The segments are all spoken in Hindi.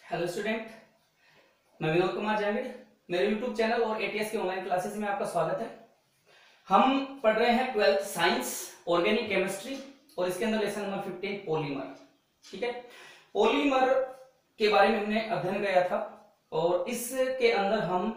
हेलो स्टूडेंट, मैं विनोद कुमार जावेद। मेरे यूट्यूब चैनल और एटीएस के ऑनलाइन क्लासेस में आपका स्वागत है। हम पढ़ रहे हैं 12th साइंस ऑर्गेनिक केमिस्ट्री और इसके अंदर लेसन नंबर 15 पॉलीमर। ठीक है, पॉलीमर के बारे में हमने अध्ययन किया था और इसके अंदर हम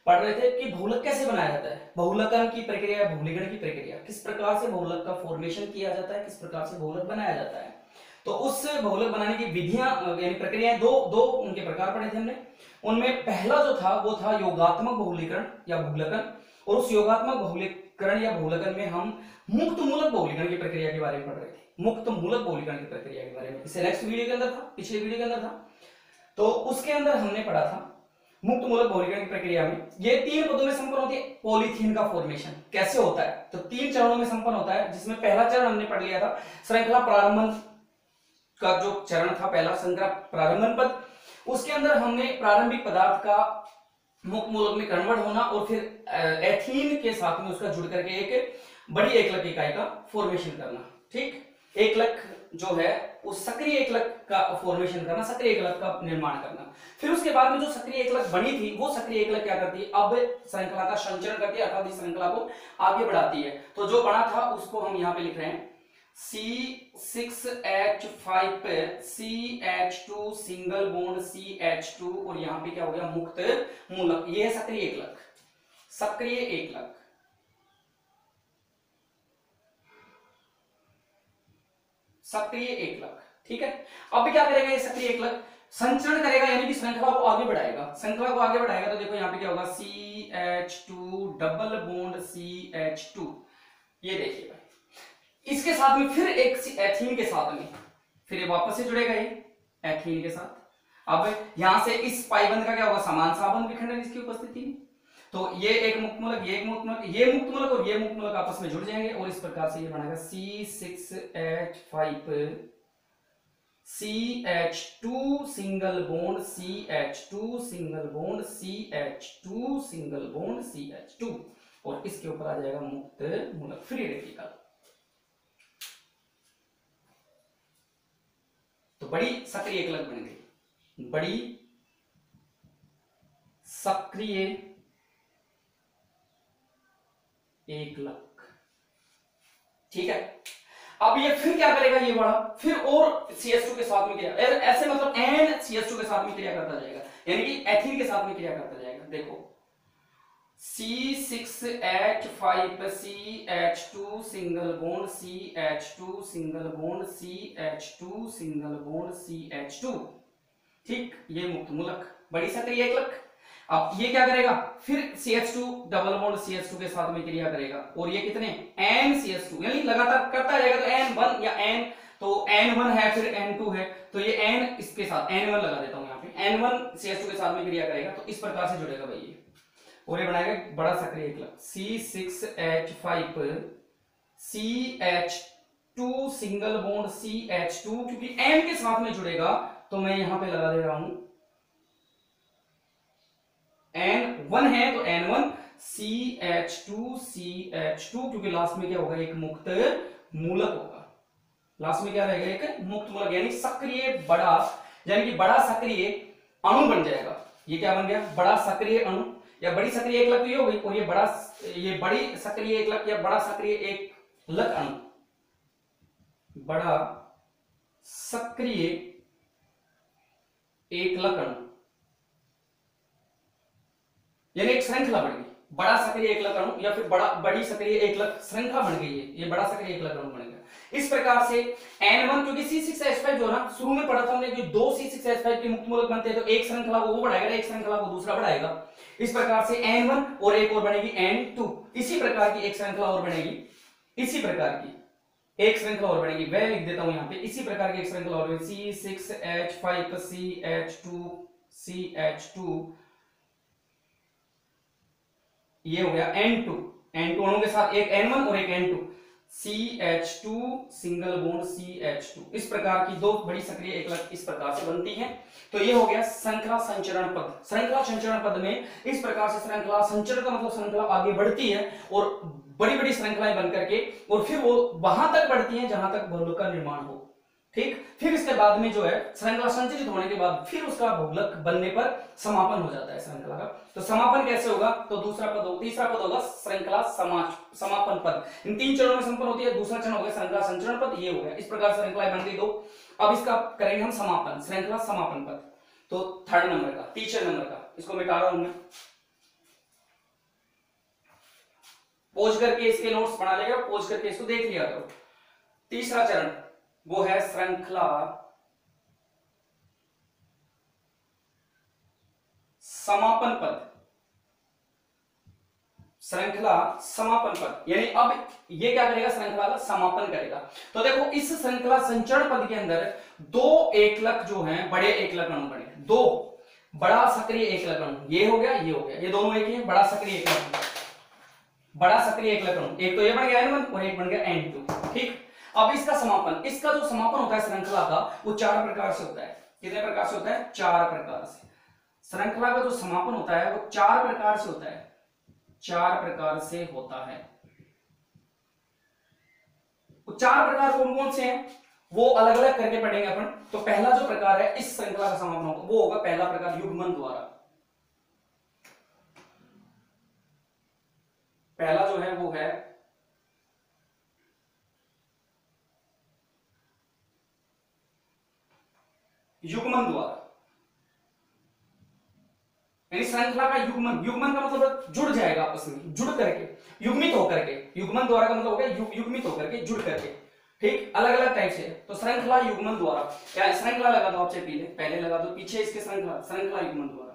पढ़ रहे थे कि बहुलक कैसे बनाया जाता है, बहुलकन की प्रक्रिया, बहुलीकरण की प्रक्रिया, किस प्रकार से बहुलक का फॉर्मेशन किया जाता है, किस प्रकार से बहुलक बनाया जाता है। तो उस बहुलक बनाने की विधियां यानी प्रक्रियाएं दो दो उनके प्रकार पढ़े थे हमने। उनमें पहला जो था वो था योगात्मक बहुलीकरण या बहुलकन, और उस योगात्मक बहुलीकरण या बहुलकन में हम मुक्त मूलक बहुलीकरण की प्रक्रिया के बारे में पढ़ रहे थे। मुक्त मूलक बहुलीकरण की प्रक्रिया के बारे में इससे नेक्स्ट वीडियो के अंदर था, पिछले वीडियो के अंदर था। तो उसके अंदर हमने पढ़ा था मुक्त मूलक बहुलीकरण की प्रक्रिया में ये 3 पदों में संपन्न होती है। पॉलीथीन का फॉर्मेशन कैसे होता है, तो 3 चरणों में संपन्न होता है, जिसमें पहला चरण हमने पढ़ लिया था श्रृंखला प्रारंभन का जो चरण था, पहला श्रृंखला प्रारंभन पद। उसके अंदर हमने प्रारंभिक पदार्थ का मुक्त मूलक में कन्वर्ट होना और फिर एथीन के साथ में उसका जुड़ करके एक बड़ी एकलक इकाई का फॉर्मेशन करना। ठीक, एकलक जो है उस सक्रिय एकलक का फॉर्मेशन करना, सक्रिय एकलक का निर्माण करना। फिर उसके बाद में जो सक्रिय एकलक बनी थी वो सक्रिय एकलक क्या करती है, अब श्रृंखला का संचरण करती है, अर्थात इस श्रृंखला को आगे बढ़ाती है। तो जो बना था उसको हम यहाँ पे लिख रहे हैं C6H5 पे CH2 सिंगल बॉन्ड CH2 और यहां पे क्या हो गया मुक्त मूलक। ये है सक्रिय एकलक, सक्रिय एकलक। सक्रिय एकलक, ठीक है। अब क्या करेगा ये सक्रिय एकलक, संचरण करेगा यानी कि श्रृंखला को आगे बढ़ाएगा। श्रृंखला को आगे बढ़ाएगा तो देखो यहाँ पे क्या होगा CH2 डबल बॉन्ड CH2, ये देखिए भाई। इसके साथ में फिर एक एथीन के साथ में फिर ये वापस से जुड़ेगा ये एथीन के साथ। अब यहां से इस पाइबंध का क्या होगा, समान साबंध विखंडन इसकी उपस्थिति में। तो ये एक मुक्त मूलक, ये एक मुक्त मूलक, ये मुक्त मूलक और ये मुक्त मूलक आपस में जुड़ जाएंगे और इस प्रकार से ये बनेगा C6H5 CH2 single bond CH2 single bond CH2 single bond CH2 और इसके ऊपर आ जाएगा मुक्त मूलक फ्री रेडिकल। तो बड़ी सक्रिय एकलक बन गई, बड़ी सक्रिय एकलक। ठीक है, अब ये फिर क्या करेगा, ये बड़ा फिर और CH2 के साथ में क्रिया, ऐसे मतलब N CH2 के साथ में क्रिया करता जाएगा, यानी कि एथीन के साथ में क्रिया करता जाएगा। देखो C6H5 CH2 single bond CH2 single bond CH2 single bond CH2। ठीक, ये मुक्त मूलक, बड़ी सक्रिय एकलक। अब ये क्या करेगा, फिर CH2 डबल बॉन्ड CH2 के साथ में क्रिया करेगा और ये कितने N CH2 यानी लगातार करता जाएगा। तो N1 या N, तो N1 है फिर N2 है, तो ये N इसके साथ N1 लगा देता हूं यहाँ पे, N1 CH2 के साथ में क्रिया करेगा तो इस प्रकार से जुड़ेगा भाई ये और ये बनाएगा बड़ा सक्रिय एकलक C6H5 CH2 single bond CH2। क्योंकि N के साथ में जुड़ेगा तो मैं यहां पे लगा दे रहा हूं N1 है तो N1 CH2 CH2, क्योंकि लास्ट में क्या होगा, एक मुक्त मूलक होगा। लास्ट में क्या रहेगा, एक मुक्त मूलक यानी सक्रिय बड़ा, यानी कि बड़ा सक्रिय अणु बन जाएगा। ये क्या बन गया, बड़ा सक्रिय अणु या बड़ी सक्रिय एकलक तो ये हो गई, और ये बड़ी सक्रिय एकलक या बड़ा सक्रिय एकलक अणु, बड़ा सक्रिय एकलक अणु यानी एक श्रृंखला बन गई, बड़ा सक्रिय एकलक अणु या फिर बड़ी सक्रिय एकलक श्रृंखला बन गई है, ये बड़ा सक्रिय एकलक अणु बन गया। इस प्रकार से N1, क्योंकि C6H5 जो ना शुरू में पढ़ा था हमने, जो 2 C6H5 के मुक्त मूलक बनते हैं तो एक श्रृंखला को वो बढ़ाएगा, एक श्रृंखला को दूसरा बढ़ाएगा। इस प्रकार से N1 और एक और बनेगी N2, इसी प्रकार की एक श्रृंखला और बनेगी, इसी प्रकार की एक श्रृंखला और बनेगी, वह लिख देता हूं यहां पे, इसी प्रकार की एक श्रृंखला और बनेगी C6H5 CH2 CH2, ये हो गया N2 अणु के साथ एक N1 और एक N2 CH2 single bond CH2। इस प्रकार की दो बड़ी सक्रिय एकलक इस प्रकार से बनती हैं। तो ये हो गया श्रृंखला संचरण पद। श्रृंखला संचरण पद में इस प्रकार से श्रृंखला संचरण का मतलब श्रृंखला आगे बढ़ती है और बड़ी बड़ी श्रृंखलाएं बन करके और फिर वो वहां तक बढ़ती हैं जहां तक बहुलक का निर्माण हो। ठीक। फिर इसके बाद में जो है श्रृंखला संचित होने के बाद फिर उसका बहुलक बनने पर समापन हो जाता है श्रृंखला का। तो समापन कैसे होगा, तो दूसरा पद होगा, तीसरा पद होगा श्रृंखला समापन पद। इन 3 चरणों में संपन्न होती है। दूसरा चरण हो गया श्रृंखला संचरण पद, ये हो गया। इस प्रकार श्रृंखलाएं बन गई 2। अब इसका करेंगे हम समापन, श्रृंखला समापन पद। तो 3rd नंबर का, तीसरे नंबर का, इसको मिटा रहा हूं मैं, पोज करके इसके नोट्स बना लेगा, पोज करके इसको देख लिया करो। तीसरा चरण वो है श्रृंखला समापन पद, श्रृंखला समापन पद। यानी अब ये क्या करेगा, श्रृंखला का समापन करेगा। तो देखो इस श्रृंखला संचरण पद के अंदर 2 एकलक जो हैं, बड़े एकलक अणु बने, 2 बड़ा सक्रिय एकलक अणु, ये हो गया, ये हो गया, ये दोनों एक ही है, बड़ा सक्रिय एकलक अणु, बड़ा सक्रिय एकलक अणु। एक तो ये बन गया N1 और एक बन गया N2, ठीक। अब इसका समापन, इसका जो समापन होता है श्रृंखला का, वो 4 प्रकार से होता है। कितने प्रकार से होता है, 4 प्रकार से। श्रृंखला का जो समापन होता है वो 4 प्रकार से होता है, 4 प्रकार से होता है। वो 4 प्रकार कौन कौन से हैं, वो अलग अलग करके पढ़ेंगे अपन। तो पहला जो प्रकार है इस श्रृंखला का समापन होगा, वो होगा पहला प्रकार युग्मन द्वारा। पहला जो है वो है युग्मन द्वारा, यानी श्रृंखला का युग्मन, युग्मन का मतलब जुड़ जाएगा आपस में, जुड़ करके, युग्मित होकर के। युग्मन द्वारा का मतलब हो गया युग्मित होकर के, जुड़ करके, ठीक, अलग अलग टाइप से। तो श्रृंखला युग्मन द्वारा, या श्रृंखला लगा दो आपसे, पहले लगा दो, पीछे इसके श्रृंखला, श्रृंखला युग्मन द्वारा।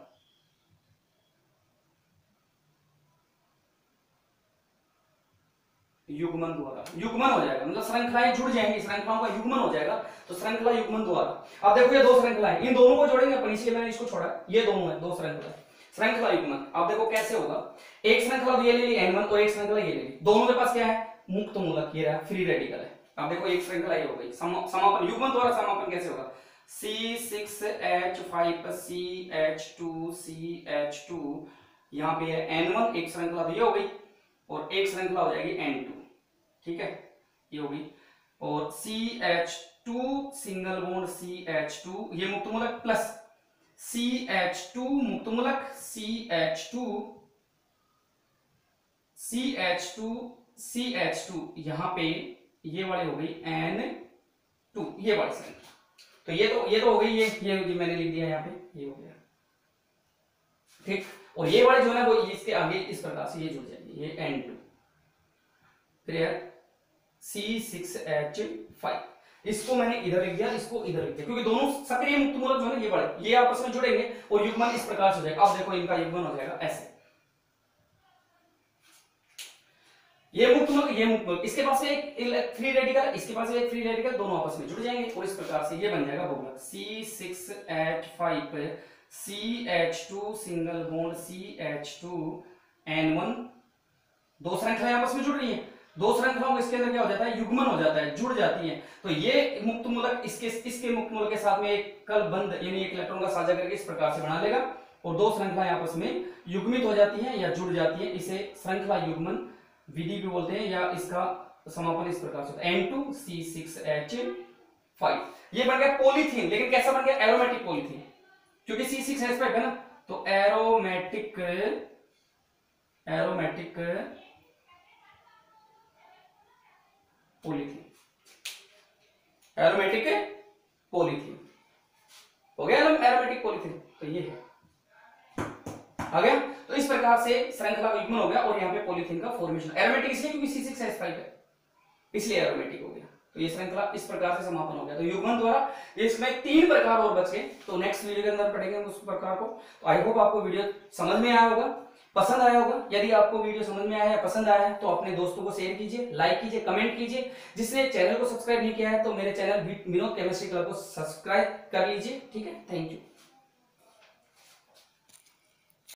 युग्मन द्वारा, युग्मन हो जाएगा मतलब श्रृंखलाएं जुड़ जाएंगी, श्रृंखलाओं का युग्मन हो जाएगा, तो श्रृंखला युग्मन द्वारा। अब देखो ये 2 श्रृंखलाएं, इन दोनों को जोड़ेंगे अपन, इसलिए मैंने इसको छोड़ा, ये दोनों है 2 श्रृंखला, श्रृंखला युग्मन। अब देखो कैसे होगा, एक श्रृंखला ये ले ली N1 और एक श्रृंखला ये ले ली, दोनों के पास क्या है, मुक्त मूलक, ये रहा फ्री रेडिकल है। अब देखो एक श्रृंखला ये हो गई, समापन, युग्मन द्वारा समापन कैसे होगा, C6H5 CH2 CH2, यहाँ पे है N1, एक श्रृंखला तो ये हो गई, और एक श्रृंखला हो जाएगी N2, ठीक है, ये होगी। और CH2 सिंगल बॉन्ड CH2, ये मुक्त मूलक, प्लस CH2 मुक्त मूलक, CH2 यहां पे ये वाली हो गई N2, ये वाली श्रृंखला। तो ये तो हो गई, ये मैंने लिख दिया यहाँ पे, ये हो गया, ठीक। और ये वाले जो है वो इसके आगे इस प्रकार से ये जुड़ जाएंगे, ये N2, फिर है C6H5, इसको मैंने इधर लिख दिया, इसको इधर लिख दिया, क्योंकि दोनों सक्रिय मुक्त मूलक जो है ये बड़े, ये आपस में जुड़ेंगे और युग्मन इस प्रकार से हो जाएगा। अब देखो इनका युग्मन हो जाएगा ऐसे, ये मुक्त मूलक, ये मुक्त मूलक, इसके पास एक फ्री रेडिकल, इसके पास एक फ्री रेडिकल, दोनों आपस में जुड़ जाएंगे और इस प्रकार से ये बन जाएगा बहुलक C6H5 CH2 single bond CH2 N1, 2 श्रृंखलाएं आपस में जुड़ रही हैं, 2 श्रृंखलाओं में इसके अंदर क्या हो जाता है, युग्मन हो जाता है, जुड़ जाती हैं। तो ये मुक्त मूलक इसके मुक्त मूलक के साथ में एक कल बंद, यानी एक इलेक्ट्रॉन का साझा करके इस प्रकार से बना लेगा, और 2 श्रृंखलाएं आपस में युग्मित हो जाती हैं या जुड़ जाती हैं, इसे श्रृंखला युग्मन विधि भी बोलते हैं, या इसका समापन इस प्रकार से होता है N2C6H5। ये बन गया पॉलीथीन, लेकिन कैसा बन गया, एरोमेटिक पॉलीथीन, क्योंकि C6H5 है ना, तो एरोमेटिक पॉलीथीन, एरोमेटिक पॉलीथीन हो गया ना, एरोमेटिक पॉलीथीन। तो ये है, आ गया। तो इस प्रकार से श्रृंखला का युग्मन हो गया, और यहाँ पे पॉलीथीन का फॉर्मेशन, एरोमेटिक इसलिए क्योंकि C6H5 है, इसलिए एरोमेटिक हो गया। तो ये श्रृंखला इस प्रकार से समापन हो गया। तो युग्मन द्वारा इसमें 3 प्रकार और बचे, तो नेक्स्ट वीडियो के अंदर पढ़ेंगे उस प्रकार को। तो आई होप आपको वीडियो समझ में आया होगा, पसंद आया होगा। यदि आपको वीडियो समझ में आया है, पसंद आया है, तो अपने दोस्तों को शेयर कीजिए, लाइक कीजिए, कमेंट कीजिए। जिसने चैनल को सब्सक्राइब नहीं किया है तो मेरे चैनल विनोद केमिस्ट्री क्लब को सब्सक्राइब कर लीजिए, ठीक है। Thank you.